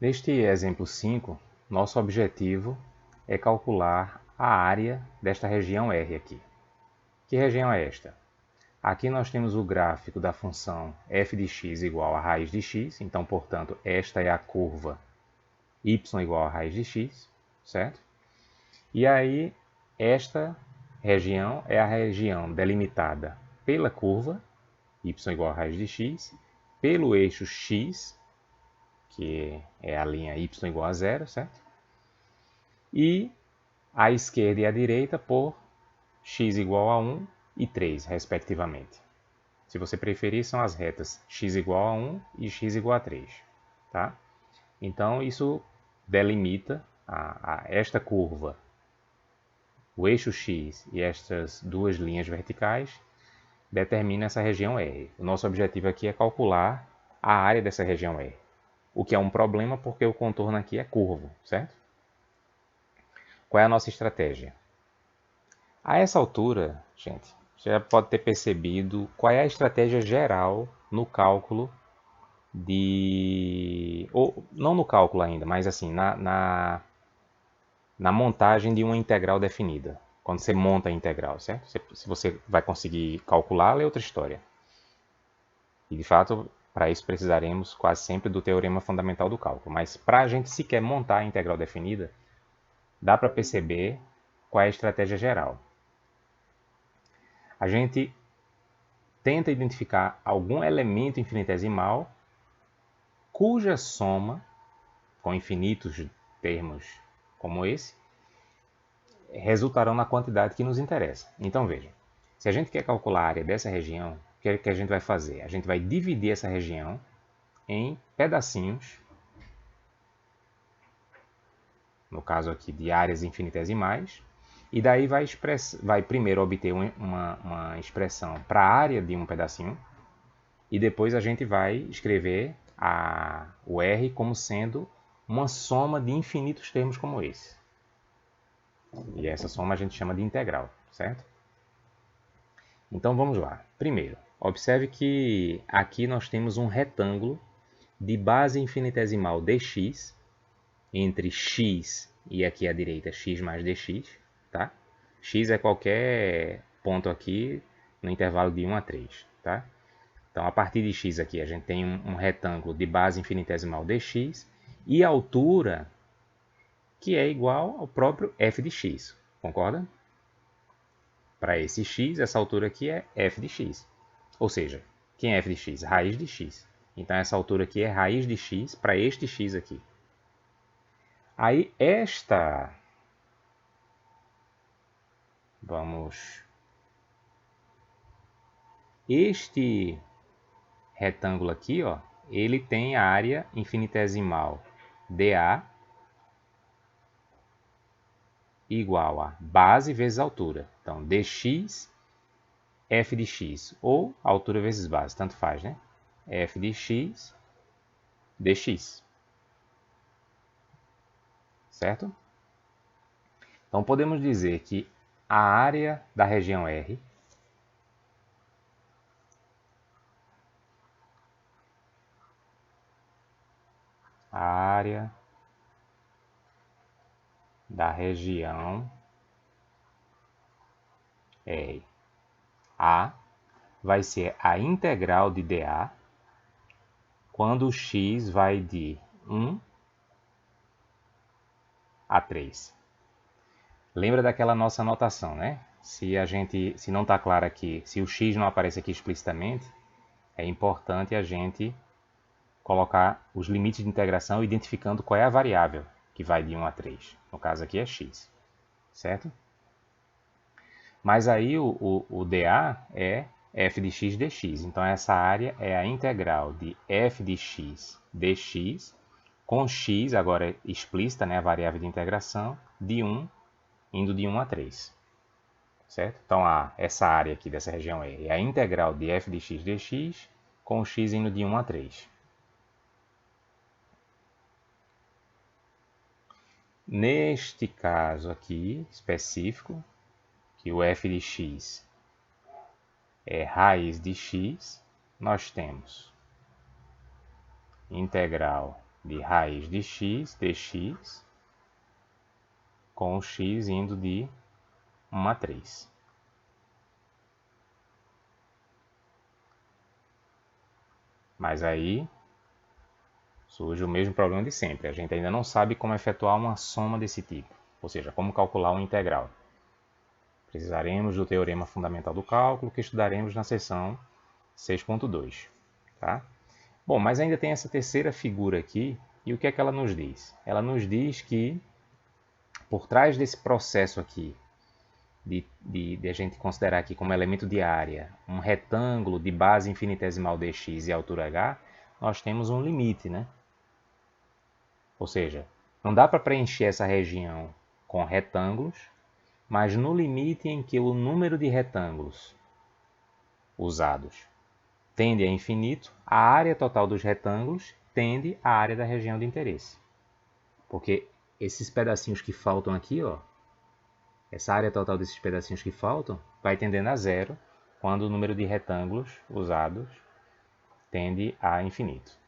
Neste exemplo 5, nosso objetivo é calcular a área desta região R aqui. Que região é esta? Aqui nós temos o gráfico da função f de x igual a raiz de x, então, portanto, esta é a curva y igual a raiz de x, certo? E aí, esta região é a região delimitada pela curva y igual a raiz de x, pelo eixo x, que é a linha y igual a zero, certo? E à esquerda e à direita por x igual a 1 e 3, respectivamente. Se você preferir, são as retas x igual a 1 e x igual a 3. Tá? Então, isso delimita esta curva, o eixo x e estas duas linhas verticais, determina essa região R. O nosso objetivo aqui é calcular a área dessa região R. O que é um problema porque o contorno aqui é curvo, certo? Qual é a nossa estratégia? A essa altura, gente, você já pode ter percebido qual é a estratégia geral no cálculo ou não no cálculo ainda, mas assim, na montagem de uma integral definida. Quando você monta a integral, certo? Se você vai conseguir calculá-la é outra história. E de fato, para isso precisaremos quase sempre do teorema fundamental do cálculo. Mas para a gente sequer montar a integral definida, dá para perceber qual é a estratégia geral. A gente tenta identificar algum elemento infinitesimal cuja soma, com infinitos termos como esse, resultarão na quantidade que nos interessa. Então veja, se a gente quer calcular a área dessa região, o que é que a gente vai fazer? A gente vai dividir essa região em pedacinhos, no caso aqui de áreas infinitesimais, e daí vai primeiro obter uma expressão para a área de um pedacinho, e depois a gente vai escrever o R como sendo uma soma de infinitos termos como esse. E essa soma a gente chama de integral, certo? Então vamos lá. Primeiro, observe que aqui nós temos um retângulo de base infinitesimal dx, entre x e aqui à direita x mais dx, tá? X é qualquer ponto aqui no intervalo de 1 a 3, tá? Então, a partir de x aqui, a gente tem um retângulo de base infinitesimal dx e altura que é igual ao próprio f de x, concorda? Para esse x, essa altura aqui é f de x. Ou seja, quem é f de x? Raiz de x. Então, essa altura aqui é raiz de x para este x aqui. Aí, este retângulo aqui, ó, ele tem a área infinitesimal dA igual a base vezes altura. Então, dx, f de x, ou altura vezes base, tanto faz, né? F de x, dx. Certo? Então, podemos dizer que a área da região R da região R A vai ser a integral de dA quando o x vai de 1 a 3. Lembra daquela nossa notação, né? Se não está claro aqui, se o x não aparece aqui explicitamente, é importante a gente colocar os limites de integração identificando qual é a variável que vai de 1 a 3. No caso aqui é x, certo? Mas aí o dA é f de x dx. Então essa área é a integral de f de x dx com x, agora explícita, né, a variável de integração, de 1 indo de 1 a 3. Certo? Então essa área aqui dessa região R é a integral de f de x dx com x indo de 1 a 3. Neste caso aqui específico, que o f de x é raiz de x, nós temos integral de raiz de x dx com o x indo de 1 a 3. Mas aí surge o mesmo problema de sempre. A gente ainda não sabe como efetuar uma soma desse tipo, ou seja, como calcular uma integral. Precisaremos do teorema fundamental do cálculo, que estudaremos na seção 6.2. Tá? Bom, mas ainda tem essa terceira figura aqui, e o que é que ela nos diz? Ela nos diz que, por trás desse processo aqui, de a gente considerar aqui como elemento de área um retângulo de base infinitesimal dx e altura h, nós temos um limite, né? Ou seja, não dá para preencher essa região com retângulos, mas no limite em que o número de retângulos usados tende a infinito, a área total dos retângulos tende à área da região de interesse. Porque esses pedacinhos que faltam aqui, ó, essa área total desses pedacinhos que faltam vai tendendo a zero quando o número de retângulos usados tende a infinito.